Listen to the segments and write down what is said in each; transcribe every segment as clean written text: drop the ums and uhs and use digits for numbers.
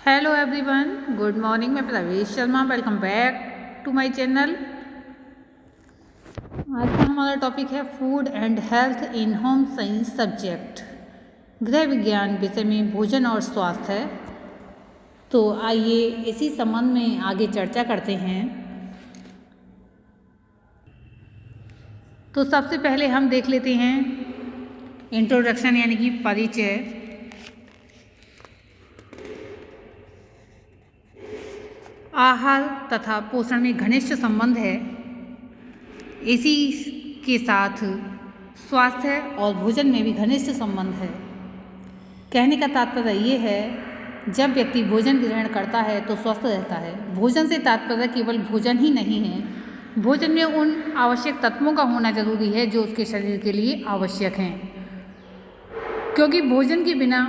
Hello everyone, good morning. मैं Pravesh Sharma, welcome back to my channel. आज का हमारा टॉपिक है food and health in home science subject, गृह विज्ञान विषय में भोजन और स्वास्थ्य है। तो आइए इसी संबंध में आगे चर्चा करते हैं। तो सबसे पहले हम देख लेते हैं इंट्रोडक्शन यानी कि परिचय। आहार तथा पोषण में घनिष्ठ संबंध है, इसी के साथ स्वास्थ्य और भोजन में भी घनिष्ठ संबंध है। कहने का तात्पर्य ये है, जब व्यक्ति भोजन ग्रहण करता है तो स्वस्थ रहता है। भोजन से तात्पर्य केवल भोजन ही नहीं है, भोजन में उन आवश्यक तत्वों का होना जरूरी है जो उसके शरीर के लिए आवश्यक हैं, क्योंकि भोजन के बिना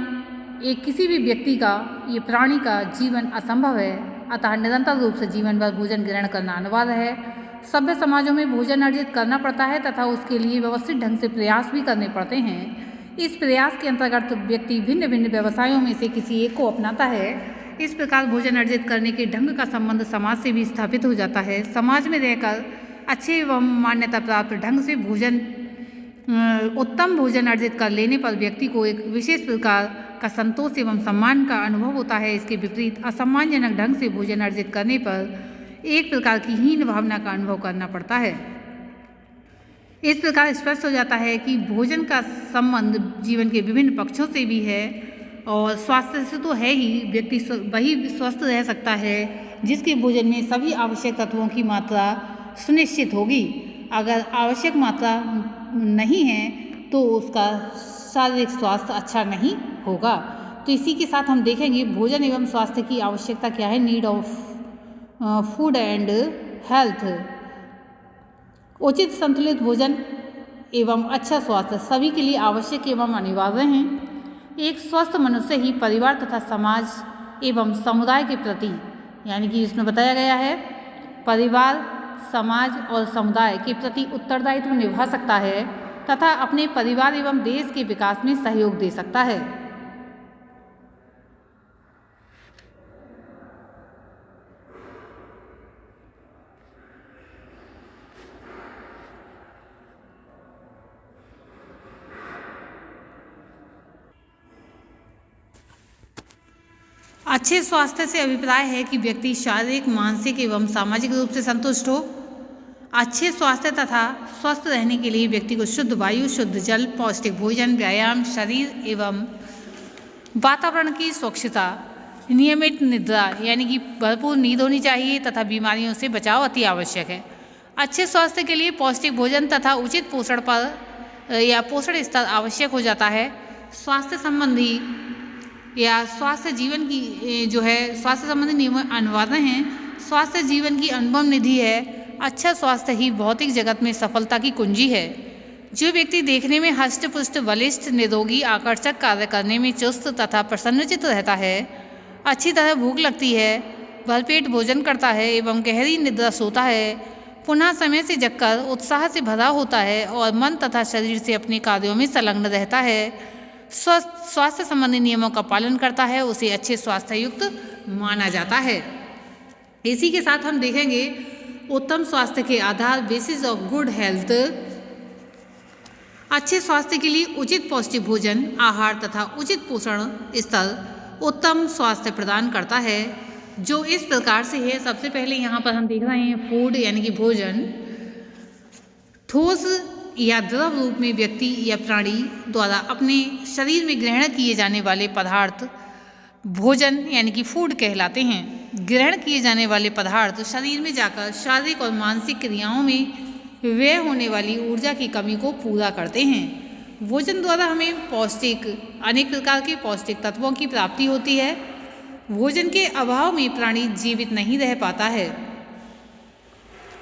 किसी भी व्यक्ति का, ये प्राणी का जीवन असंभव है। अतः निरंतर रूप से जीवन भर भोजन ग्रहण करना अनिवार्य है। सभ्य समाजों में भोजन अर्जित करना पड़ता है तथा उसके लिए व्यवस्थित ढंग से प्रयास भी करने पड़ते हैं। इस प्रयास के अंतर्गत व्यक्ति भिन्न भिन्न व्यवसायों में से किसी एक को अपनाता है। इस प्रकार भोजन अर्जित करने के ढंग का संबंध समाज से भी स्थापित हो जाता है। समाज में रहकर अच्छे एवं मान्यता प्राप्त ढंग से उत्तम भोजन अर्जित कर लेने पर व्यक्ति को एक विशेष प्रकार का संतोष एवं सम्मान का अनुभव होता है। इसके विपरीत असम्मानजनक ढंग से भोजन अर्जित करने पर एक प्रकार की हीन भावना का अनुभव करना पड़ता है। इस प्रकार स्पष्ट हो जाता है कि भोजन का संबंध जीवन के विभिन्न पक्षों से भी है और स्वास्थ्य से तो है ही। व्यक्ति वही स्वस्थ रह सकता है जिसके भोजन में सभी आवश्यक तत्वों की मात्रा सुनिश्चित होगी। अगर आवश्यक मात्रा नहीं है तो उसका शारीरिक स्वास्थ्य अच्छा नहीं होगा। तो इसी के साथ हम देखेंगे भोजन एवं स्वास्थ्य की आवश्यकता क्या है। Need of food and health. उचित संतुलित भोजन एवं अच्छा स्वास्थ्य सभी के लिए आवश्यक एवं अनिवार्य हैं। एक स्वस्थ मनुष्य ही परिवार तथा समाज एवं समुदाय के प्रति, यानी कि इसमें बताया गया है, परिवार, समाज और समुदाय के प्रति उत्तरदायित्व निभा सकता है तथा अपने परिवार एवं देश के विकास में सहयोग दे सकता है। अच्छे स्वास्थ्य से अभिप्राय है कि व्यक्ति शारीरिक, मानसिक एवं सामाजिक रूप से संतुष्ट हो। अच्छे स्वास्थ्य तथा स्वस्थ रहने के लिए व्यक्ति को शुद्ध वायु, शुद्ध जल, पौष्टिक भोजन, व्यायाम, शरीर एवं वातावरण की स्वच्छता, नियमित निद्रा यानी कि भरपूर नींद होनी चाहिए तथा बीमारियों से बचाव अति आवश्यक है। अच्छे स्वास्थ्य के लिए पौष्टिक भोजन तथा उचित पोषण स्तर आवश्यक हो जाता है। स्वास्थ्य संबंधी या स्वास्थ्य जीवन की स्वास्थ्य संबंधी नियम अनिवार्य हैं। स्वास्थ्य जीवन की अनुभव निधि है। अच्छा स्वास्थ्य ही भौतिक जगत में सफलता की कुंजी है। जो व्यक्ति देखने में हष्ट-पुष्ट, बलिष्ठ, निरोगी, आकर्षक, कार्य करने में चुस्त तथा प्रसन्नचित्त रहता है, अच्छी तरह भूख लगती है, भरपेट भोजन करता है एवं गहरी निद्रा सोता है, पुनः समय से जगकर उत्साह से भरा होता है और मन तथा शरीर से अपने कार्यों में संलग्न रहता है, स्वास्थ्य संबंधी नियमों का पालन करता है, उसे अच्छे स्वास्थ्य युक्त माना जाता है। इसी के साथ हम देखेंगे उत्तम स्वास्थ्य के आधार, बेसिस ऑफ गुड हेल्थ। अच्छे स्वास्थ्य के लिए उचित पौष्टिक भोजन, आहार तथा उचित पोषण स्तर उत्तम स्वास्थ्य प्रदान करता है, जो इस प्रकार से है। सबसे पहले यहाँ पर हम देख रहे हैं फूड यानी कि भोजन। ठोस या द्रव रूप में व्यक्ति या प्राणी द्वारा अपने शरीर में ग्रहण किए जाने वाले पदार्थ भोजन यानी कि फूड कहलाते हैं। ग्रहण किए जाने वाले पदार्थ शरीर में जाकर शारीरिक और मानसिक क्रियाओं में व्यय होने वाली ऊर्जा की कमी को पूरा करते हैं। भोजन द्वारा हमें अनेक प्रकार के पौष्टिक तत्वों की प्राप्ति होती है। भोजन के अभाव में प्राणी जीवित नहीं रह पाता है,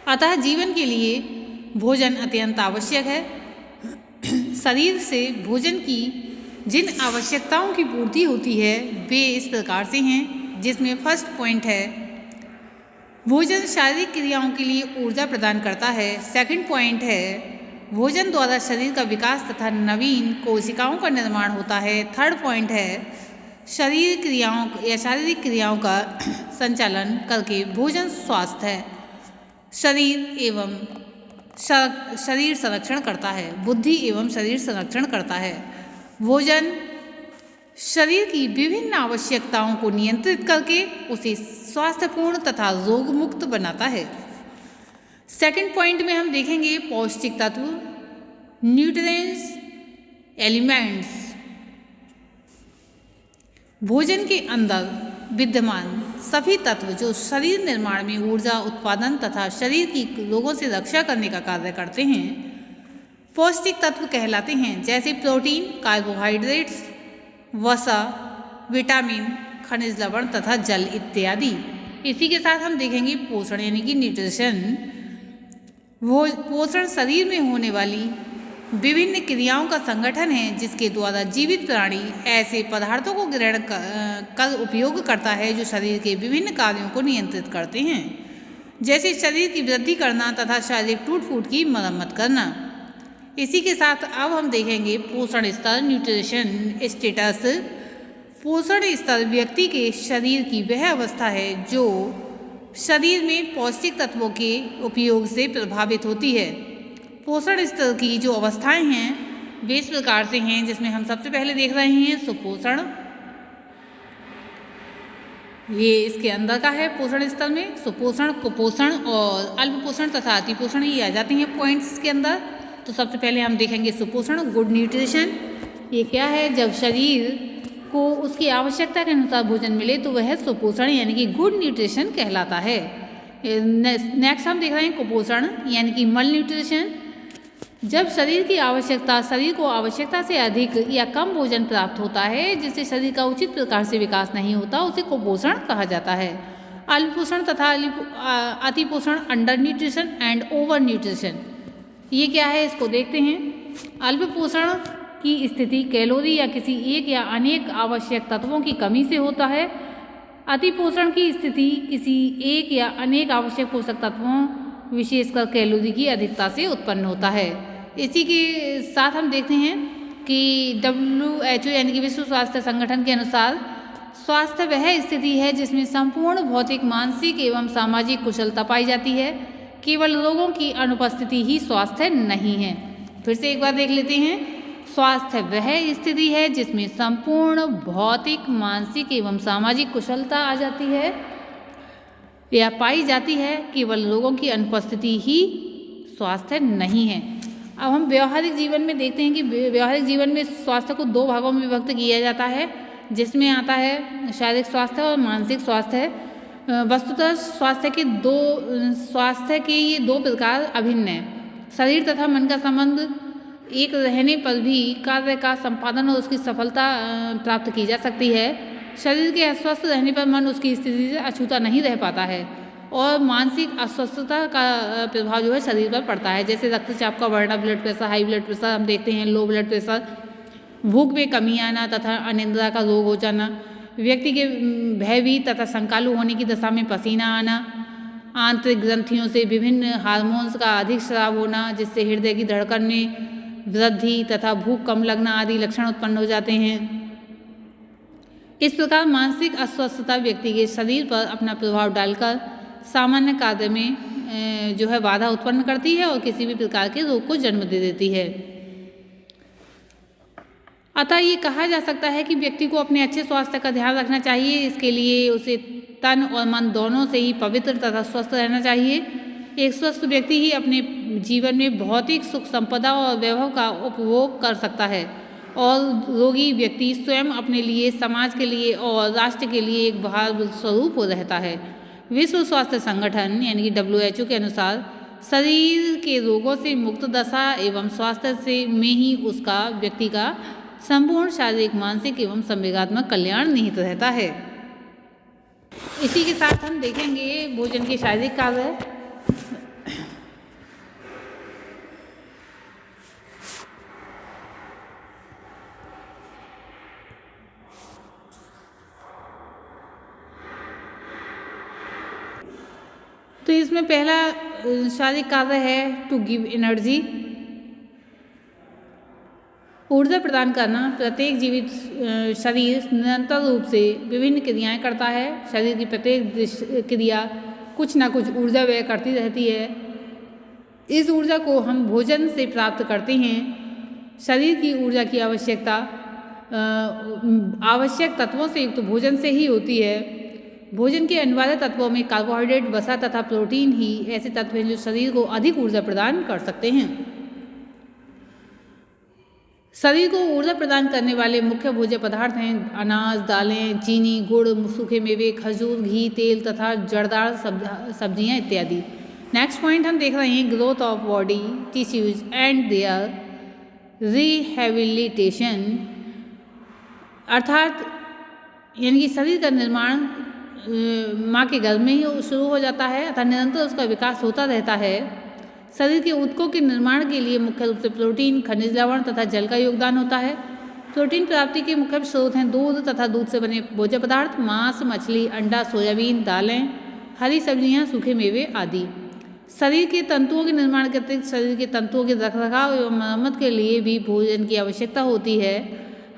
अतः जीवन के लिए भोजन अत्यंत आवश्यक है। शरीर से भोजन की जिन आवश्यकताओं की पूर्ति होती है वे इस प्रकार से हैं, जिसमें फर्स्ट पॉइंट है भोजन शारीरिक क्रियाओं के लिए ऊर्जा प्रदान करता है। सेकंड पॉइंट है भोजन द्वारा शरीर का विकास तथा नवीन कोशिकाओं का निर्माण होता है। थर्ड पॉइंट है शारीरिक क्रियाओं का संचालन करके भोजन स्वास्थ्य शरीर संरक्षण करता है, बुद्धि एवं शरीर संरक्षण करता है। भोजन शरीर की विभिन्न आवश्यकताओं को नियंत्रित करके उसे स्वास्थ्यपूर्ण तथा रोग मुक्त बनाता है। सेकंड पॉइंट में हम देखेंगे पौष्टिक तत्व, न्यूट्रिएंट्स, एलिमेंट्स। भोजन के अंदर विद्यमान सभी तत्व जो शरीर निर्माण में ऊर्जा उत्पादन तथा शरीर की रोगों से रक्षा करने का कार्य करते हैं पौष्टिक तत्व कहलाते हैं, जैसे प्रोटीन, कार्बोहाइड्रेट्स, वसा, विटामिन, खनिज लवण तथा जल इत्यादि। इसी के साथ हम देखेंगे पोषण यानी कि न्यूट्रिशन। पोषण शरीर में होने वाली विभिन्न क्रियाओं का संगठन है जिसके द्वारा जीवित प्राणी ऐसे पदार्थों को ग्रहण कर उपयोग करता है जो शरीर के विभिन्न कार्यों को नियंत्रित करते हैं, जैसे शरीर की वृद्धि करना तथा शारीरिक टूट फूट की मरम्मत करना। इसी के साथ अब हम देखेंगे पोषण स्तर, न्यूट्रिशन स्टेटस। पोषण स्तर व्यक्ति के शरीर की वह अवस्था है जो शरीर में पौष्टिक तत्वों के उपयोग से प्रभावित होती है। पोषण स्तर की जो अवस्थाएं हैं वे इस प्रकार से हैं, जिसमें हम सबसे पहले देख रहे हैं सुपोषण। ये इसके अंदर का है पोषण स्तर में सुपोषण, कुपोषण और अल्प पोषण तथा अति पोषण, ये आ जाते हैं पॉइंट्स के अंदर। तो सबसे पहले हम देखेंगे सुपोषण, गुड न्यूट्रिशन। ये क्या है? जब शरीर को उसकी आवश्यकता के अनुसार भोजन मिले तो वह सुपोषण यानी कि गुड न्यूट्रिशन कहलाता है। नेक्स्ट हम देख रहे हैं कुपोषण यानी कि मल न्यूट्रिशन। जब शरीर को आवश्यकता से अधिक या कम भोजन प्राप्त होता है जिससे शरीर का उचित प्रकार से विकास नहीं होता, उसे कुपोषण कहा जाता है। अल्प पोषण तथा अति पोषण, under nutrition and over nutrition. ये क्या है इसको देखते हैं। अल्प पोषण की स्थिति कैलोरी या किसी एक या अनेक आवश्यक तत्वों की कमी से होता है। अति पोषण की स्थिति किसी एक या अनेक आवश्यक पोषक तत्वों विशेषकर कैलोरी की अधिकता से उत्पन्न होता है। इसी के साथ हम देखते हैं कि WHO यानी कि विश्व स्वास्थ्य संगठन के अनुसार स्वास्थ्य वह स्थिति है जिसमें संपूर्ण भौतिक, मानसिक एवं सामाजिक कुशलता पाई जाती है। केवल रोगों की अनुपस्थिति ही स्वास्थ्य नहीं है। फिर से एक बार देख लेते हैं। स्वास्थ्य वह स्थिति है जिसमें संपूर्ण भौतिक, मानसिक एवं सामाजिक कुशलता आ जाती है या पाई जाती है, केवल रोगों की अनुपस्थिति ही स्वास्थ्य नहीं है। अब हम व्यवहारिक जीवन में देखते हैं कि व्यवहारिक जीवन में स्वास्थ्य को दो भागों में विभक्त किया जाता है, जिसमें आता है शारीरिक स्वास्थ्य और मानसिक स्वास्थ्य। वस्तुतः स्वास्थ्य के ये दो प्रकार अभिन्न हैं। शरीर तथा मन का संबंध एक रहने पर भी कार्य का संपादन और उसकी सफलता प्राप्त की जा सकती है। शरीर के अस्वस्थ रहने पर मन उसकी स्थिति से अछूता नहीं रह पाता है और मानसिक अस्वस्थता का प्रभाव जो है शरीर पर पड़ता है, जैसे रक्तचाप का बढ़ना, blood pressure, high blood pressure हम देखते हैं, लो ब्लड प्रेशर, भूख में कमी आना तथा अनिद्रा का रोग हो जाना, व्यक्ति के भयभीत तथा शंकालु होने की दशा में पसीना आना, आंतरिक ग्रंथियों से विभिन्न हार्मोन्स का अधिक स्राव होना जिससे हृदय की धड़कन में वृद्धि तथा भूख कम लगना आदि लक्षण उत्पन्न हो जाते हैं। इस प्रकार मानसिक अस्वस्थता व्यक्ति के शरीर पर अपना प्रभाव डालकर सामान्य कार्य में जो है बाधा उत्पन्न करती है और किसी भी प्रकार के रोग को जन्म दे देती है। अतः ये कहा जा सकता है कि व्यक्ति को अपने अच्छे स्वास्थ्य का ध्यान रखना चाहिए। इसके लिए उसे तन और मन दोनों से ही पवित्र तथा स्वस्थ रहना चाहिए। एक स्वस्थ व्यक्ति ही अपने जीवन में भौतिक सुख संपदा और वैभव का उपभोग कर सकता है और रोगी व्यक्ति स्वयं अपने लिए, समाज के लिए और राष्ट्र के लिए एक भार स्वरूप हो रहता है। विश्व स्वास्थ्य संगठन यानी कि WHO के अनुसार शरीर के रोगों से मुक्त दशा एवं स्वास्थ्य से में ही उसका व्यक्ति का संपूर्ण शारीरिक, मानसिक एवं संवेगात्मक कल्याण निहित रहता है। इसी के साथ हम देखेंगे भोजन के शारीरिक कार्य। तो इसमें पहला शारीरिक कार्य है टू गिव एनर्जी, ऊर्जा प्रदान करना। प्रत्येक जीवित शरीर निरंतर रूप से विभिन्न क्रियाएं करता है। शरीर की प्रत्येक क्रिया कुछ ना कुछ ऊर्जा व्यय करती रहती है। इस ऊर्जा को हम भोजन से प्राप्त करते हैं। शरीर की ऊर्जा की आवश्यकता आवश्यक तत्वों से युक्त भोजन से ही होती है। भोजन के अनिवार्य तत्वों में कार्बोहाइड्रेट, वसा तथा प्रोटीन ही ऐसे तत्व हैं जो शरीर को अधिक ऊर्जा प्रदान कर सकते हैं। शरीर को ऊर्जा प्रदान करने वाले मुख्य भोज्य पदार्थ हैं अनाज, दालें, चीनी, गुड़, सूखे मेवे, खजूर, घी, तेल तथा जड़दार सब्जियां इत्यादि। नेक्स्ट पॉइंट हम देख रहे हैं growth of body tissues and their rehabilitation, अर्थात यानी कि शरीर का निर्माण माँ के गर्भ में ही शुरू हो जाता है अतः निरंतर उसका विकास होता रहता है। शरीर के ऊतकों के निर्माण के लिए मुख्य रूप से प्रोटीन, खनिज लवण तथा जल का योगदान होता है। प्रोटीन प्राप्ति के मुख्य स्रोत हैं दूध तथा दूध से बने भोज्य पदार्थ, मांस, मछली, अंडा, सोयाबीन, दालें, हरी सब्जियां, सूखे मेवे आदि। शरीर के तंतुओं के निर्माण के अतिरिक्त शरीर के तंतुओं के रखरखाव एवं मरम्मत के लिए भी भोजन की आवश्यकता होती है।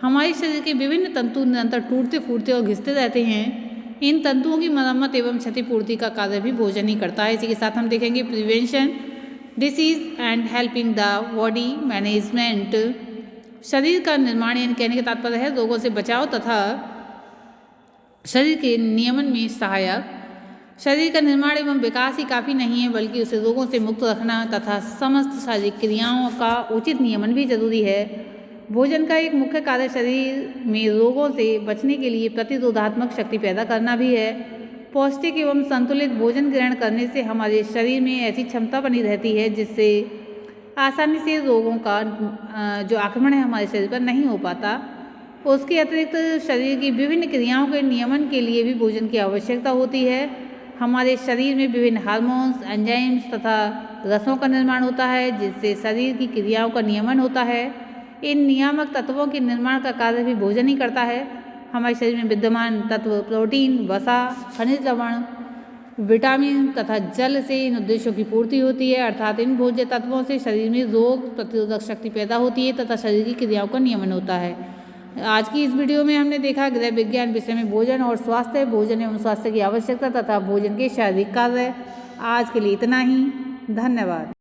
हमारे शरीर के विभिन्न तंतु निरंतर टूटते फूटते और घिसते रहते हैं। इन तंतुओं की मरम्मत एवं क्षतिपूर्ति का कार्य भी भोजन ही करता है। इसी के साथ हम देखेंगे prevention disease and helping the body management, शरीर का निर्माण यानी कहने का तात्पर्य है रोगों से बचाव तथा शरीर के नियमन में सहायक। शरीर का निर्माण एवं विकास ही काफ़ी नहीं है बल्कि उसे रोगों से मुक्त रखना तथा समस्त शारीरिक क्रियाओं का उचित नियमन भी जरूरी है। भोजन का एक मुख्य कार्य शरीर में रोगों से बचने के लिए प्रतिरोधात्मक शक्ति पैदा करना भी है। पौष्टिक एवं संतुलित भोजन ग्रहण करने से हमारे शरीर में ऐसी क्षमता बनी रहती है जिससे आसानी से रोगों का जो आक्रमण है हमारे शरीर पर नहीं हो पाता। उसके अतिरिक्त शरीर की विभिन्न क्रियाओं के नियमन के लिए भी भोजन की आवश्यकता होती है। हमारे शरीर में विभिन्न हार्मोन्स, एंजाइम्स तथा रसों का निर्माण होता है जिससे शरीर की क्रियाओं का नियमन होता है। इन नियामक तत्वों के निर्माण का कार्य भी भोजन ही करता है। हमारे शरीर में विद्यमान तत्व प्रोटीन, वसा, खनिज लवण, विटामिन तथा जल से इन उद्देश्यों की पूर्ति होती है, अर्थात इन भोज्य तत्वों से शरीर में रोग प्रतिरोधक शक्ति पैदा होती है तथा शरीर की क्रियाओं का नियमन होता है। आज की इस वीडियो में हमने देखा गृह विज्ञान विषय में भोजन और स्वास्थ्य, भोजन एवं स्वास्थ्य की आवश्यकता तथा भोजन के शारीरिक कार्य। आज के लिए इतना ही, धन्यवाद।